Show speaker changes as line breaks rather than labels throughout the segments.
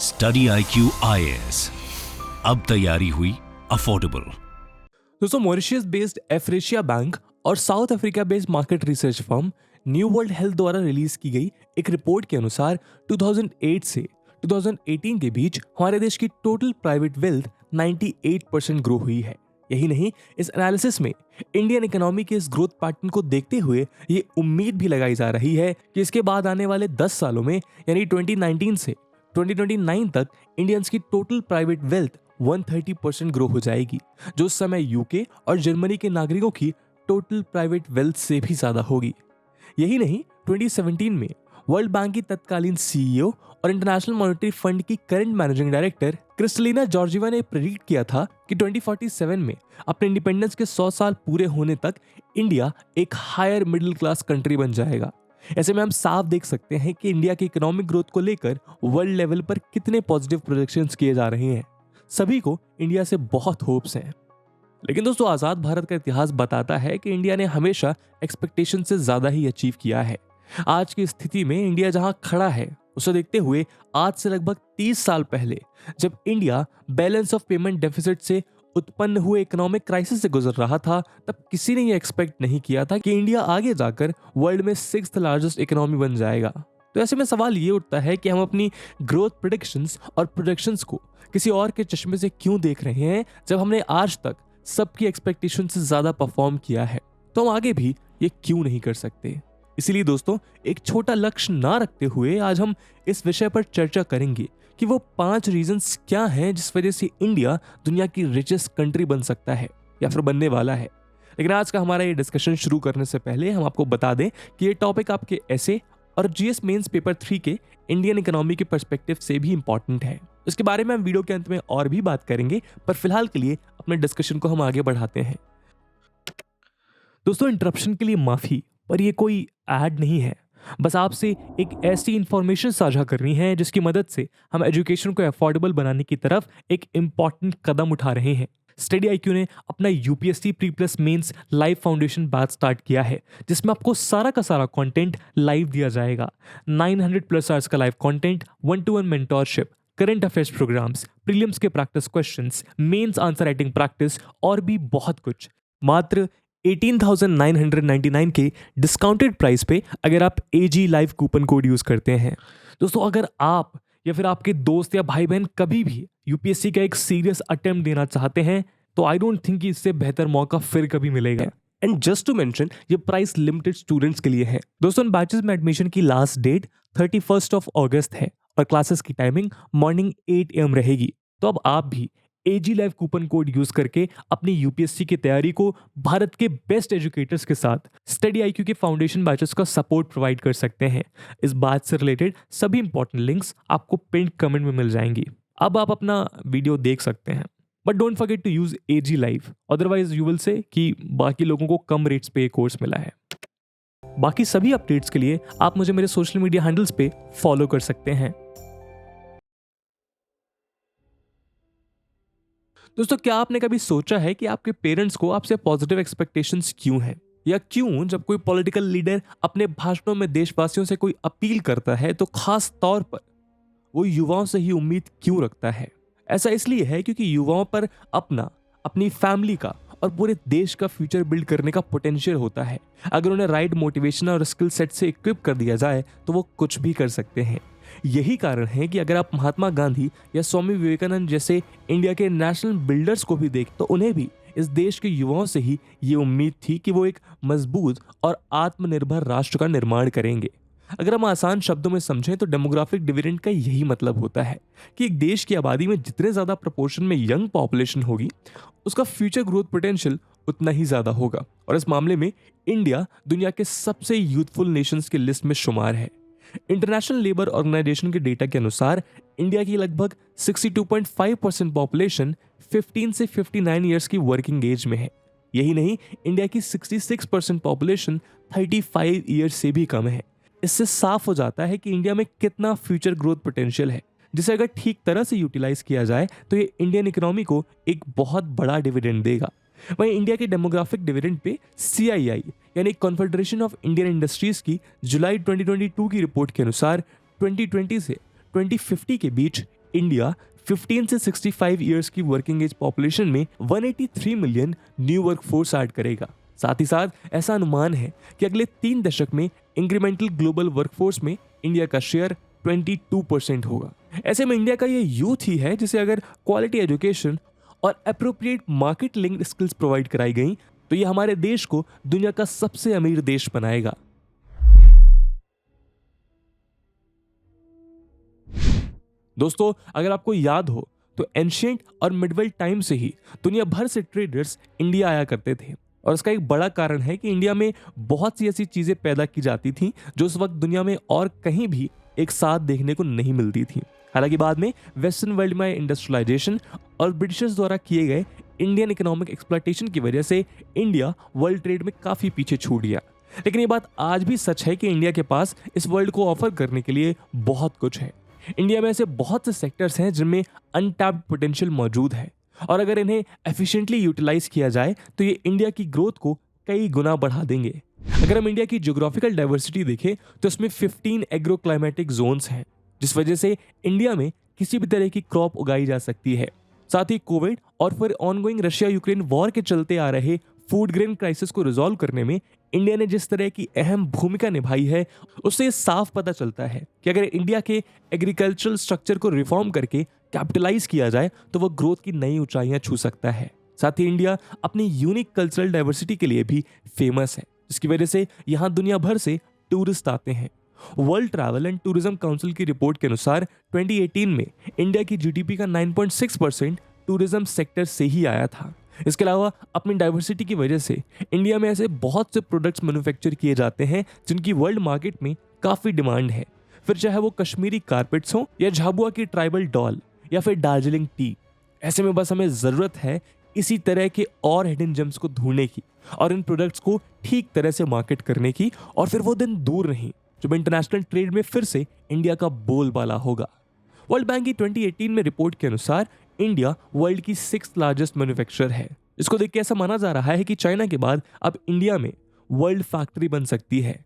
Study IQ IAS, अब तैयारी हुई अफोर्डेबल।
दोस्तों, मॉरिशस बेस्ड एफ्रेशिया बैंक और south Africa based market research firm new world health द्वारा रिलीज की गई एक रिपोर्ट के अनुसार 2008 से 2018 के बीच हमारे देश की टोटल प्राइवेट वेल्थ 98% ग्रो हुई है। यही नहीं, इस एनालिसिस में इंडियन इकोनॉमी के इस ग्रोथ पैटर्न को देखते हुए ये उम्मीद भी लगाई जा रही है कि इसके बाद आने वाले 10 सालों में यानी 2019 से 2029 तक इंडियंस की टोटल प्राइवेट वेल्थ 130% ग्रो हो जाएगी, जो उस समय यूके और जर्मनी के नागरिकों की टोटल प्राइवेट वेल्थ से भी ज्यादा होगी। यही नहीं, 2017 में वर्ल्ड बैंक की तत्कालीन सीईओ और इंटरनेशनल मॉनेटरी फंड की current managing director Kristalina Georgieva ने प्रेडिक्ट किया था कि 2047 में अपने इंडिपेंडेंस के 100 साल पूरे होने तक इंडिया एक हायर मिडिल क्लास कंट्री बन जाएगा। ऐसे में हम साफ देख सकते हैं कि इंडिया की इकोनॉमिक ग्रोथ को लेकर वर्ल्ड लेवल पर कितने पॉजिटिव प्रोजेक्शंस किए जा रहे हैं। सभी को इंडिया से बहुत होप्स हैं। लेकिन दोस्तों, आजाद भारत का इतिहास बताता है कि इंडिया ने हमेशा एक्सपेक्टेशन से ज्यादा ही अचीव किया है। आज की स्थिति में इंडिया जहां खड़ा है, उसे देखते हुए आज से लगभग 30 साल पहले जब India balance of payment deficit से उत्पन्न हुए इकोनॉमिक क्राइसिस से गुजर रहा था, तब किसी ने यह एक्सपेक्ट नहीं किया था कि इंडिया आगे जाकर वर्ल्ड में 6th लार्जेस्ट इकोनॉमी बन जाएगा। तो ऐसे में सवाल ये उठता है कि हम अपनी ग्रोथ प्रेडिक्शंस और प्रोजेक्शंस को किसी और के चश्मे से क्यों देख रहे हैं, जब हमने आज तक सबकी एक्सपेक्टेशन से ज्यादा परफॉर्म किया है, तो हम आगे भी ये क्यों नहीं कर सकते। इसीलिए दोस्तों, एक छोटा लक्ष्य ना रखते हुए आज हम इस विषय पर चर्चा करेंगे कि वो 5 रीजंस क्या हैं जिस वजह से इंडिया दुनिया की रिचेस्ट कंट्री बन सकता है या फिर बनने वाला है। लेकिन आज का हमारा ये डिस्कशन शुरू करने से पहले हम आपको बता दें कि ये टॉपिक आपके ऐसे और जीएस मेंस पेपर 3 के इंडियन इकोनॉमी के पर्सपेक्टिव से भी इंपॉर्टेंट है। इसके बारे में हम वीडियो के अंत में और भी बात करेंगे, पर फिलहाल के लिए अपने डिस्कशन को हम आगे बढ़ाते हैं। दोस्तों, इंटरप्शन के लिए माफी, पर ये कोई ऐड नहीं है। बस आपसे एक ऐसी इंफॉर्मेशन साझा करनी है जिसकी मदद से हम एजुकेशन को अफोर्डेबल बनाने की तरफ एक इंपॉर्टेंट कदम उठा रहे हैं। स्टडी IQ ने अपना UPSC pre plus mains live foundation batch start किया है, जिसमें आपको सारा का सारा कंटेंट लाइव दिया जाएगा। 900+ आवर्स का live content, 1-to-1 mentorship, current affairs programs, prelims के practice questions, mains answer writing practice और भी बहुत कुछ। मात्र 18,999 के डिस्काउंटेड प्राइस पे अगर आप AG live coupon code use करते हैं। दोस्तों, अगर आप या फिर आपके दोस्त या भाई बहन कभी भी यूपीएससी का एक सीरियस अटेम्प्ट देना चाहते हैं, तो आई डोंट थिंक कि इससे बेहतर मौका फिर कभी मिलेगा। एंड जस्ट टू मेंशन, ये प्राइस लिमिटेड स्टूडेंट्स के लिए है। दोस्तों, इन बैचेस में एडमिशन की लास्ट डेट 31 अगस्त है और क्लासेस की टाइमिंग मॉर्निंग 8 AM रहेगी। तो अब आप भी AG live coupon code use करके अपनी यूपीएससी की तैयारी को भारत के बेस्ट एजुकेटर्स के साथ स्टडी IQ के फाउंडेशन बैचेस का सपोर्ट प्रोवाइड कर सकते हैं। इस बात से रिलेटेड सभी इंपॉर्टेंट लिंक्स आपको पिन कमेंट में मिल जाएंगी। अब आप अपना वीडियो देख सकते हैं, but don't forget to use AG live, otherwise you will say कि बाकी लोगों को कम रेट्स पे कोर्स मिला है। बाकी सभी अपडेट्स के लिए आप मुझे मेरे सोशल मीडिया हैंडल्स पे फॉलो कर सकते हैं। दोस्तों, क्या आपने कभी सोचा है कि आपके पेरेंट्स को आपसे पॉजिटिव एक्सपेक्टेशंस क्यों हैं? या क्यों जब कोई पॉलिटिकल लीडर अपने भाषणों में देशवासियों से कोई अपील करता है, तो खास तौर पर वो युवाओं से ही उम्मीद क्यों रखता है? ऐसा इसलिए है क्योंकि युवाओं पर अपनी फैमिली का और पूरे देश का फ्यूचर बिल्ड करने का पोटेंशियल होता है। अगर उन्हें राइट मोटिवेशन और स्किल सेट से इक्विप कर दिया जाए तो वो कुछ भी कर सकते हैं। यही कारण है कि अगर आप महात्मा गांधी या स्वामी विवेकानंद जैसे इंडिया के नेशनल बिल्डर्स को भी देख, तो उन्हें भी इस देश के युवाओं से ही ये उम्मीद थी कि वो एक मजबूत और आत्मनिर्भर राष्ट्र का निर्माण करेंगे। अगर हम आसान शब्दों में समझें तो डेमोग्राफिक डिविडेंड का यही मतलब होता है कि एक देश की आबादी में जितने ज्यादा प्रोपोर्शन में यंग पॉपुलेशन होगी, उसका फ्यूचर ग्रोथ पोटेंशियल उतना ही ज्यादा होगा। और इस मामले में इंडिया दुनिया के सबसे यूथफुल नेशंस की लिस्ट में शुमार है। इंटरनेशनल लेबर ऑर्गेनाइजेशन के डेटा के अनुसार इंडिया की लगभग 62.5% पॉपुलेशन 15 से 59 ईयर्स की वर्किंग एज में है। यही नहीं, इंडिया की 66% पॉपुलेशन 35 ईयर्स से भी कम है। इससे साफ हो जाता है कि इंडिया में कितना फ्यूचर ग्रोथ पोटेंशियल है, जिसे अगर ठीक तरह से यूटिलाइज किया जाए तो ये इंडियन इकोनॉमी को एक बहुत बड़ा डिविडेंड देगा। वहीं इंडिया के डेमोग्राफिक डिविडेंड पे CII यानी कॉन्फेडरेशन ऑफ इंडियन इंडस्ट्रीज की जुलाई 2022 की रिपोर्ट के अनुसार 2020 से 2050 के बीच इंडिया 15 से 65 इयर्स की वर्किंग एज पॉपुलेशन में 183 million new work force add करेगा। साथ ही साथ ऐसा अनुमान है कि अगले 3 दशक में इंक्रीमेंटल ग्लोबल वर्कफोर्स में इंडिया का शेयर 22% होगा। ऐसे में इंडिया का ये यूथ ही है जिसे अगर क्वालिटी एजुकेशन और appropriate market linked skills provide कराई गई तो ये हमारे देश को दुनिया का सबसे अमीर देश बनाएगा। दोस्तों, अगर आपको याद हो तो एंशिएंट और मिडवेल टाइम से ही दुनिया भर से ट्रेडर्स इंडिया आया करते थे और इसका एक बड़ा कारण है कि इंडिया में बहुत सी ऐसी चीजें पैदा की जाती थी जो उस वक्त दुनिया में और कहीं भी एक साथ देखने को नहीं मिलती थी। हालांकि बाद में वेस्टर्न वर्ल्ड में इंडस्ट्रियलाइजेशन और ब्रिटिशर्स द्वारा किए गए इंडियन इकोनॉमिक एक्सप्लॉयटेशन की वजह से इंडिया वर्ल्ड ट्रेड में काफी पीछे छूट गया। लेकिन ये बात आज भी सच है कि इंडिया के पास इस वर्ल्ड को ऑफर करने के लिए बहुत कुछ है। इंडिया में ऐसे बहुत से सेक्टर्स हैं जिनमें अनटैप्ड पोटेंशियल मौजूद है और अगर इन्हें एफिशिएंटली यूटिलाइज किया जाए तो ये इंडिया की ग्रोथ को कई गुना बढ़ा देंगे। अगर हम इंडिया की ज्योग्राफिकल डाइवर्सिटी देखें तो इसमें 15 एग्रो क्लाइमेटिक जोन्स हैं, जिस वजह से इंडिया में किसी भी तरह की क्रॉप उगाई जा सकती है। साथ ही कोविड और फिर ऑनगोइंग रशिया यूक्रेन वॉर के चलते आ रहे फूड ग्रेन क्राइसिस को रिजॉल्व करने में इंडिया ने जिस तरह की अहम भूमिका निभाई है उससे साफ पता चलता है कि अगर इंडिया के एग्रीकल्चरल स्ट्रक्चर को रिफॉर्म करके कैपिटलाइज किया जाए तो वह ग्रोथ की नई ऊंचाइयां छू सकता है। साथ ही इंडिया अपनी यूनिक कल्चरल डाइवर्सिटी के लिए भी फेमस है, जिसकी वजह से यहाँ दुनिया भर से टूरिस्ट आते हैं। World travel and tourism council की रिपोर्ट के अनुसार 2018 में इंडिया की जीडीपी का 9.6% टूरिज्म सेक्टर से ही आया था। इसके अलावा अपनी डाइवर्सिटी की वजह से इंडिया में ऐसे बहुत से प्रोडक्ट्स मैन्युफैक्चर किए जाते हैं जिनकी वर्ल्ड मार्केट में काफी डिमांड है। फिर चाहे वो कश्मीरी कारपेट्स हो या झाबुआ की ट्राइबल डॉल या फिर दार्जिलिंग टी। ऐसे में बस हमें जरूरत है इसी तरह के और हिडन जेम्स को ढूंढने की और इन प्रोडक्ट्स को ठीक तरह से मार्केट करने की, और फिर वो दिन दूर नहीं जब इंटरनेशनल ट्रेड में फिर से इंडिया का बोलबाला होगा। वर्ल्ड बैंक की 2018 में रिपोर्ट के अनुसार इंडिया वर्ल्ड की 6th लार्जेस्ट मैन्युफैक्चरर है। इसको देख के ऐसा माना जा रहा है कि चाइना के बाद अब इंडिया में वर्ल्ड फैक्ट्री बन सकती है।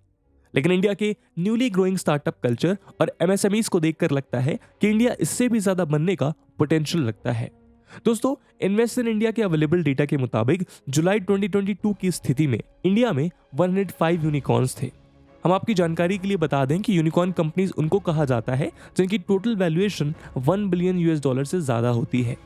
लेकिन इंडिया के न्यूली ग्रोइंग स्टार्टअप कल्चर और एमएसएमईज को देखकर लगता है कि इंडिया इससे भी ज्यादा बनने का पोटेंशियल रखता है। दोस्तों, इन्वेस्ट इन इंडिया के अवेलेबल डेटा के मुताबिक जुलाई 2022 की स्थिति में इंडिया में 105 यूनिकॉर्न्स थे। हम आपकी जानकारी के लिए बता दें कि यूनिकॉर्न कंपनीज उनको कहा जाता है जिनकी टोटल वैल्यूएशन $1 बिलियन से ज्यादा होती है।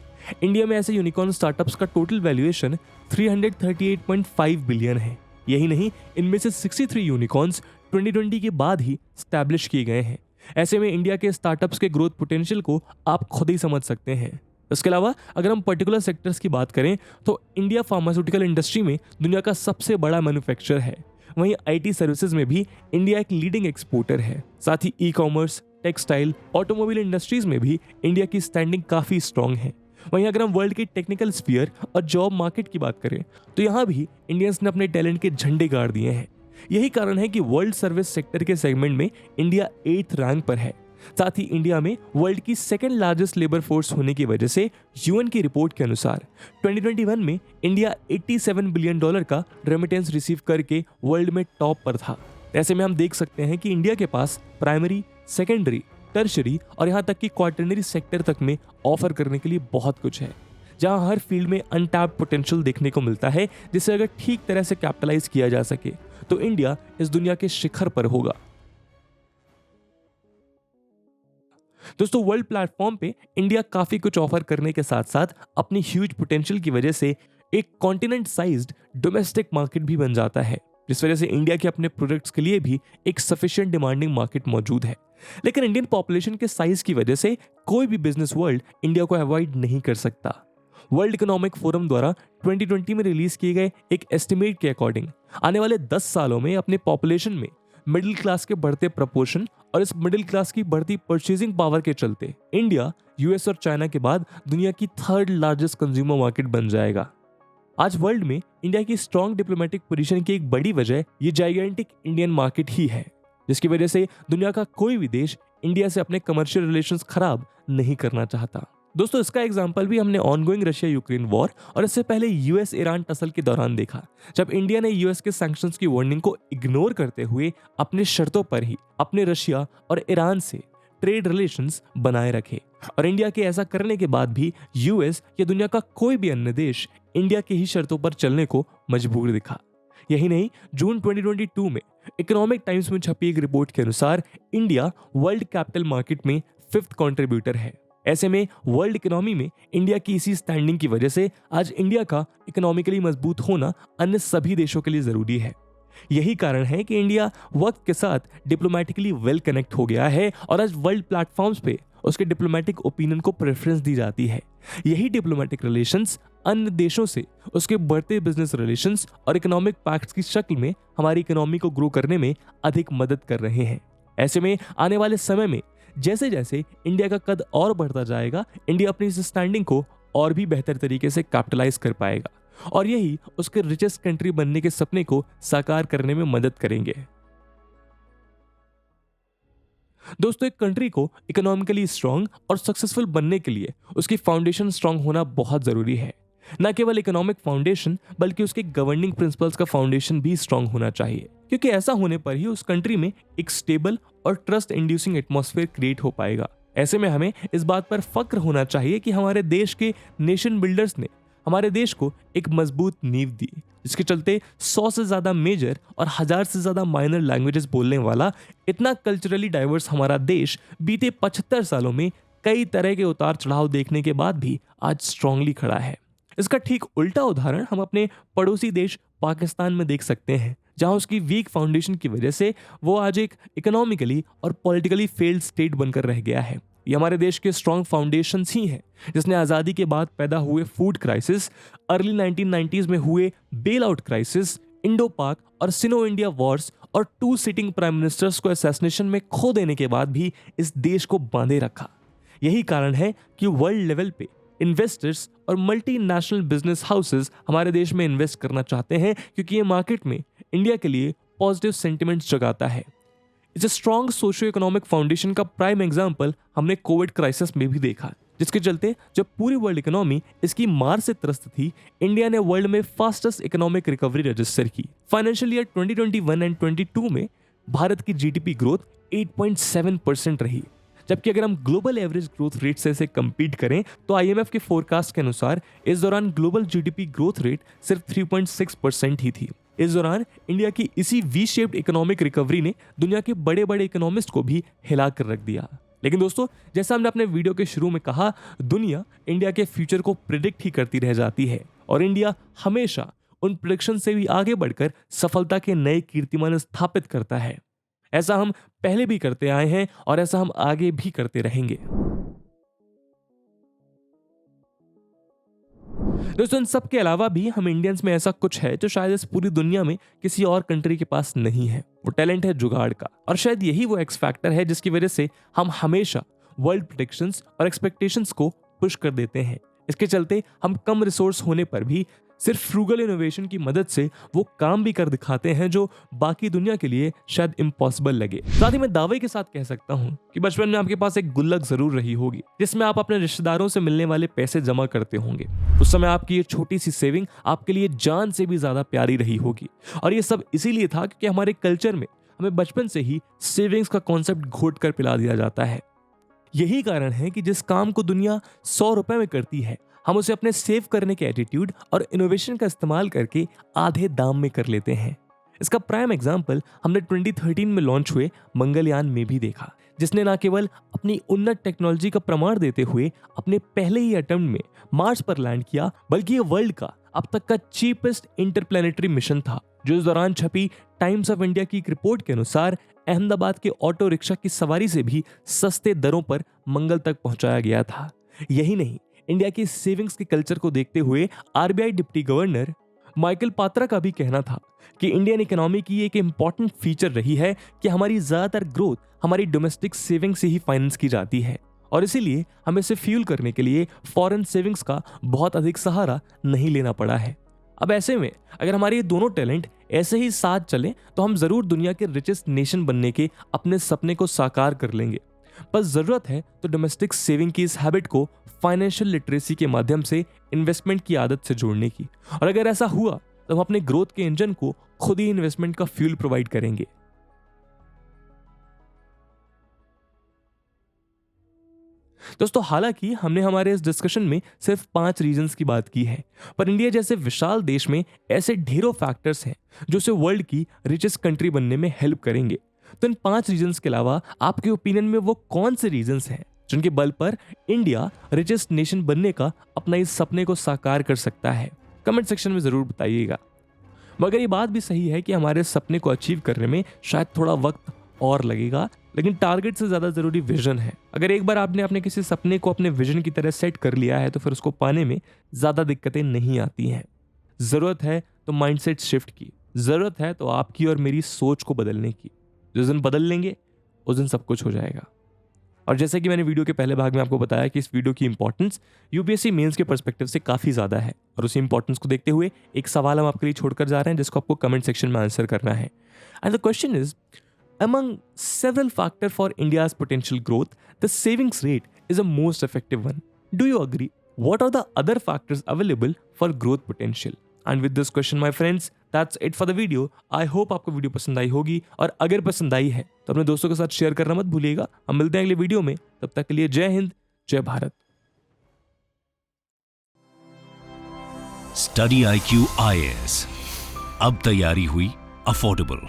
इंडिया में ऐसे यूनिकॉर्न स्टार्टअप्स का टोटल वैल्यूएशन 338.5 बिलियन है। यही नहीं, इनमें से 63 यूनिकॉर्न्स 2020 के बाद ही स्टैब्लिश किए गए हैं। ऐसे में इंडिया के स्टार्टअप्स के ग्रोथ पोटेंशियल को आप खुद ही समझ सकते हैं। इसके अलावा अगर हम पर्टिकुलर सेक्टर्स की बात करें तो इंडिया फार्मास्यूटिकल इंडस्ट्री में दुनिया का सबसे बड़ा मैन्युफैक्चरर है। वहीं आईटी सर्विसेज में भी इंडिया एक लीडिंग एक्सपोर्टर है। साथ ही e commerce, textile, automobile industries में भी इंडिया की स्टैंडिंग काफी स्ट्रांग है। वहीं अगर हम वर्ल्ड के टेक्निकल स्फीयर और जॉब मार्केट की बात करें तो यहाँ भी इंडियंस ने अपने टैलेंट के झंडे गाड़ दिए हैं। यही कारण है कि वर्ल्ड सर्विस सेक्टर के सेगमेंट में इंडिया 8th रैंक पर है। साथ ही इंडिया में वर्ल्ड की 2nd लार्जेस्ट लेबर फोर्स होने की वजह से यूएन की रिपोर्ट के अनुसार 2021 में इंडिया $87 बिलियन का रेमिटेंस रिसीव करके वर्ल्ड में टॉप पर था। ऐसे में हम देख सकते हैं कि इंडिया के पास प्राइमरी, सेकेंडरी, टर्शरी और यहाँ तक कि क्वार्टरनरी सेक्टर तक में ऑफर करने के लिए बहुत कुछ है, जहाँ हर फील्ड में अनटैप्ड पोटेंशियल देखने को मिलता है, जिसे अगर ठीक तरह से कैपिटलाइज किया जा सके तो इंडिया इस दुनिया के शिखर पर होगा। दोस्तों, वर्ल्ड प्लेटफॉर्म पे इंडिया काफी कुछ ऑफर करने के साथ साथ अपनी ह्यूज पोटेंशियल की वजह से एक कॉन्टिनेंट साइज्ड डोमेस्टिक मार्केट भी बन जाता है, जिस वजह से इंडिया के अपने प्रोडक्ट्स के लिए भी एक सफिशिएंट डिमांडिंग मार्केट मौजूद है। लेकिन इंडियन पॉपुलेशन के साइज की वजह से कोई भी बिजनेस वर्ल्ड इंडिया को अवॉइड नहीं कर सकता। वर्ल्ड इकोनॉमिक फोरम द्वारा 2020 में रिलीज किए गए एक एस्टिमेट के अकॉर्डिंग आने वाले 10 सालों में अपने पॉपुलेशन में मिडिल क्लास के बढ़ते प्रपोर्शन और इस मिडिल क्लास की बढ़ती परचेजिंग पावर के चलते इंडिया यूएस और चाइना के बाद दुनिया की 3rd लार्जेस्ट कंज्यूमर मार्केट बन जाएगा। आज वर्ल्ड में इंडिया की स्ट्रॉन्ग डिप्लोमेटिक पोजीशन की एक बड़ी वजह ये जाइगेंटिक इंडियन मार्केट ही है, जिसकी वजह से दुनिया का कोई भी देश इंडिया से अपने कमर्शियल रिलेशंस खराब नहीं करना चाहता। दोस्तों, इसका एग्जाम्पल भी हमने ऑनगोइंग रशिया यूक्रेन वॉर और इससे पहले यूएस ईरान टसल के दौरान देखा, जब इंडिया ने यूएस के सैंक्शंस की वार्निंग को इग्नोर करते हुए अपने शर्तों पर ही अपने रशिया और ईरान से ट्रेड रिलेशंस बनाए रखे। और इंडिया के ऐसा करने के बाद भी यूएस या दुनिया का कोई भी अन्य देश इंडिया की ही शर्तों पर चलने को मजबूर दिखा। यही नहीं, जून 2022 में इकोनॉमिक टाइम्स में छपी एक रिपोर्ट के अनुसार इंडिया वर्ल्ड कैपिटल मार्केट में 5th कंट्रीब्यूटर है। ऐसे में वर्ल्ड इकोनॉमी में इंडिया की इसी स्टैंडिंग की वजह से आज इंडिया का इकोनॉमिकली मजबूत होना अन्य सभी देशों के लिए जरूरी है। यही कारण है कि इंडिया वक्त के साथ डिप्लोमेटिकली वेल कनेक्ट हो गया है और आज वर्ल्ड प्लेटफॉर्म्स पे उसके डिप्लोमेटिक ओपिनियन को प्रेफरेंस दी जाती है। यही डिप्लोमेटिक रिलेशंस अन्य देशों से उसके बढ़ते बिजनेस रिलेशंस और इकोनॉमिक पैक्ट्स की शक्ल में हमारी इकोनॉमी को ग्रो करने में अधिक मदद कर रहे हैं। ऐसे में आने वाले समय में जैसे जैसे इंडिया का कद और बढ़ता जाएगा, इंडिया अपनी इस स्टैंडिंग को और भी बेहतर तरीके से कैपिटलाइज कर पाएगा और यही उसके रिचेस्ट कंट्री बनने के सपने को साकार करने में मदद करेंगे। दोस्तों, एक कंट्री को इकोनॉमिकली स्ट्रांग और सक्सेसफुल बनने के लिए उसकी फाउंडेशन स्ट्रांग होना बहुत जरूरी है। न केवल इकोनॉमिक फाउंडेशन बल्कि उसके गवर्निंग प्रिंसिपल्स का फाउंडेशन भी स्ट्रांग होना चाहिए, क्योंकि ऐसा होने पर ही उस कंट्री में एक स्टेबल और ट्रस्ट इंड्यूसिंग एटमॉस्फेयर क्रिएट हो पाएगा। ऐसे में हमें इस बात पर फक्र होना चाहिए कि हमारे देश के नेशन बिल्डर्स ने हमारे देश को एक मजबूत नींव दी, जिसके चलते 100 से ज्यादा मेजर और 1000 से ज्यादा माइनर लैंग्वेजेस बोलने वाला इतना कल्चरली डाइवर्स हमारा देश बीते 75 सालों में कई तरह के उतार चढ़ाव देखने के बाद भी आज स्ट्रांगली खड़ा है। इसका ठीक उल्टा उदाहरण हम अपने पड़ोसी देश पाकिस्तान में देख सकते हैं, जहां उसकी वीक फाउंडेशन की वजह से वो आज एक इकोनॉमिकली और पॉलिटिकली फेल्ड स्टेट बनकर रह गया है। ये हमारे देश के स्ट्रॉन्ग फाउंडेशंस ही हैं जिसने आज़ादी के बाद पैदा हुए फूड क्राइसिस, अर्ली 1990s में हुए बेल आउट क्राइसिस, इंडो पाक और सिनो इंडिया वॉर्स और 2 सिटिंग प्राइम मिनिस्टर्स को असैसिनेशन में खो देने के बाद भी इस देश को बांधे रखा। यही कारण है कि वर्ल्ड लेवल पे इन्वेस्टर्स और मल्टीनेशनल बिजनेस हाउसेस हमारे देश में इन्वेस्ट करना चाहते हैं, क्योंकि ये मार्केट में इंडिया के लिए पॉजिटिव सेंटिमेंट्स जगाता है। इस स्ट्रॉन्ग सोशियो इकोनॉमिक फाउंडेशन का प्राइम एग्जाम्पल हमने कोविड क्राइसिस में भी देखा, जिसके चलते जब पूरी वर्ल्ड इकोनॉमी इसकी मार से त्रस्त थी, इंडिया ने वर्ल्ड में फास्टेस्ट इकोनॉमिक रिकवरी रजिस्टर की। फाइनेंशियल ईयर 2021 एंड 22 में भारत की जीडीपी ग्रोथ 8.7% रही, जबकि अगर हम ग्लोबल एवरेज ग्रोथ रेट से इसे कंपीट करें तो आईएमएफ के फोरकास्ट के अनुसार इस दौरान ग्लोबल जीडीपी ग्रोथ रेट सिर्फ 3.6% ही थी। इस दौरान इंडिया की इसी वी शेप्ड इकोनॉमिक रिकवरी ने दुनिया के बड़े बड़े इकोनॉमिस्ट को भी हिला कर रख दिया। लेकिन दोस्तों, जैसा हमने अपने वीडियो के शुरू में कहा, दुनिया इंडिया के फ्यूचर को प्रिडिक्ट ही करती रह जाती है और इंडिया हमेशा उन प्रिडिक्शन से भी आगे बढ़कर सफलता के नए कीर्तिमान स्थापित करता है। ऐसा हम पहले भी करते आए हैं और ऐसा हम आगे भी करते रहेंगे। दोस्तों, इन सब के अलावा भी हम इंडियंस में ऐसा कुछ है जो शायद इस पूरी दुनिया में किसी और कंट्री के पास नहीं है। वो टैलेंट है जुगाड़ का, और शायद यही वो एक्स फैक्टर है जिसकी वजह से हम हमेशा वर्ल्ड प्रेडिक्शंस और एक्सपेक्टेशंस को पुश कर देते हैं। इसके चलते हम कम रिसोर्स होने पर भी सिर्फ फ्रूगल इनोवेशन की मदद से वो काम भी कर दिखाते हैं जो बाकी दुनिया के लिए शायद इम्पॉसिबल लगे। साथ ही मैं दावे के साथ कह सकता हूँ कि बचपन में आपके पास एक गुल्लक जरूर रही होगी जिसमें आप अपने रिश्तेदारों से मिलने वाले पैसे जमा करते होंगे। उस समय आपकी ये छोटी सी सेविंग आपके लिए जान से भी ज्यादा प्यारी रही होगी, और ये सब इसीलिए था क्योंकि हमारे कल्चर में हमें बचपन से ही सेविंग्स का कॉन्सेप्ट घोट कर पिला दिया जाता है। यही कारण है कि जिस काम को दुनिया 100 रुपए में करती है, हम उसे अपने सेव करने के एटीट्यूड और इनोवेशन का इस्तेमाल करके आधे दाम में कर लेते हैं। इसका प्राइम एग्जाम्पल हमने 2013 में लॉन्च हुए मंगलयान में भी देखा, जिसने न केवल अपनी उन्नत टेक्नोलॉजी का प्रमाण देते हुए अपने पहले ही अटेम्प्ट में मार्स पर लैंड किया, बल्कि ये वर्ल्ड का अब तक का चीपेस्ट इंटरप्लैनेटरी मिशन था, जो इस दौरान छपी टाइम्स ऑफ इंडिया की एक रिपोर्ट के अनुसार अहमदाबाद के ऑटो रिक्शा की सवारी से भी सस्ते दरों पर मंगल तक पहुंचाया गया था। यही नहीं, इंडिया की सेविंग्स के कल्चर को देखते हुए RBI deputy governor Michael Patra का भी कहना था कि इंडियन इकोनॉमी की एक इंपॉर्टेंट फीचर रही है कि हमारी ज्यादातर ग्रोथ हमारी डोमेस्टिक सेविंग से ही फाइनेंस की जाती है, और इसीलिए हमें इसे फ्यूल करने के लिए फॉरेन सेविंग्स का बहुत अधिक सहारा नहीं लेना पड़ा है। अब ऐसे में अगर हमारे ये दोनों टैलेंट ऐसे ही साथ चलें तो हम जरूर दुनिया के रिचेस्ट नेशन बनने के अपने सपने को साकार कर लेंगे। बस जरूरत है तो डोमेस्टिक सेविंग की इस हैबिट को फाइनेंशियल लिटरेसी के माध्यम से इन्वेस्टमेंट की आदत से जोड़ने की, और अगर ऐसा हुआ तो हम अपने ग्रोथ के इंजन को खुद ही इन्वेस्टमेंट का फ्यूल प्रोवाइड करेंगे। दोस्तों हालांकि हमने हमारे इस डिस्कशन में सिर्फ 5 रीजंस की बात की है, पर इंडिया जैसे विशाल देश में ऐसे ढेरों फैक्टर्स हैं जो उसे वर्ल्ड की रिचेस्ट कंट्री बनने में हेल्प करेंगे। तो इन 5 रीजंस के अलावा आपके ओपिनियन में वो कौन से रीजंस हैं जिनके बल पर इंडिया रिचेस्ट नेशन बनने का अपना इस सपने को साकार कर सकता है? कमेंट सेक्शन में जरूर बताइएगा। मगर ये बात भी सही है कि हमारे सपने को अचीव करने में शायद थोड़ा वक्त और लगेगा, लेकिन टारगेट से ज्यादा जरूरी विजन है। अगर एक बार आपने अपने किसी सपने को अपने विजन की तरह सेट कर लिया है तो फिर उसको पाने में ज्यादा दिक्कतें नहीं आती हैं। जरूरत है तो माइंडसेट शिफ्ट की, जरूरत है तो आपकी और मेरी सोच को बदलने की। जिस दिन बदल लेंगे उस दिन सब कुछ हो जाएगा। और जैसे कि मैंने वीडियो के पहले भाग में आपको बताया कि इस वीडियो की इंपॉर्टेंस यूपीएससी मेंस के पर्सपेक्टिव से काफी ज्यादा है, और उसी इंपॉर्टेंस को देखते हुए एक सवाल हम आपके लिए छोड़कर जा रहे हैं जिसको आपको कमेंट सेक्शन में आंसर करना है। And the question is, among several factors for India's potential growth, the savings rate is the most effective one. Do you agree? What are the other factors available for growth potential? And with this question, my friends, that's it for the video. I hope आपको video पसंद आई होगी, और अगर पसंद आई है तो अपने दोस्तों के साथ शेयर करना मत भूलिएगा। हम मिलते हैं अगले वीडियो में, तब तक के लिए जय हिंद, जय भारत।
स्टडी IQ IAS, अब तैयारी हुई अफोर्डेबल।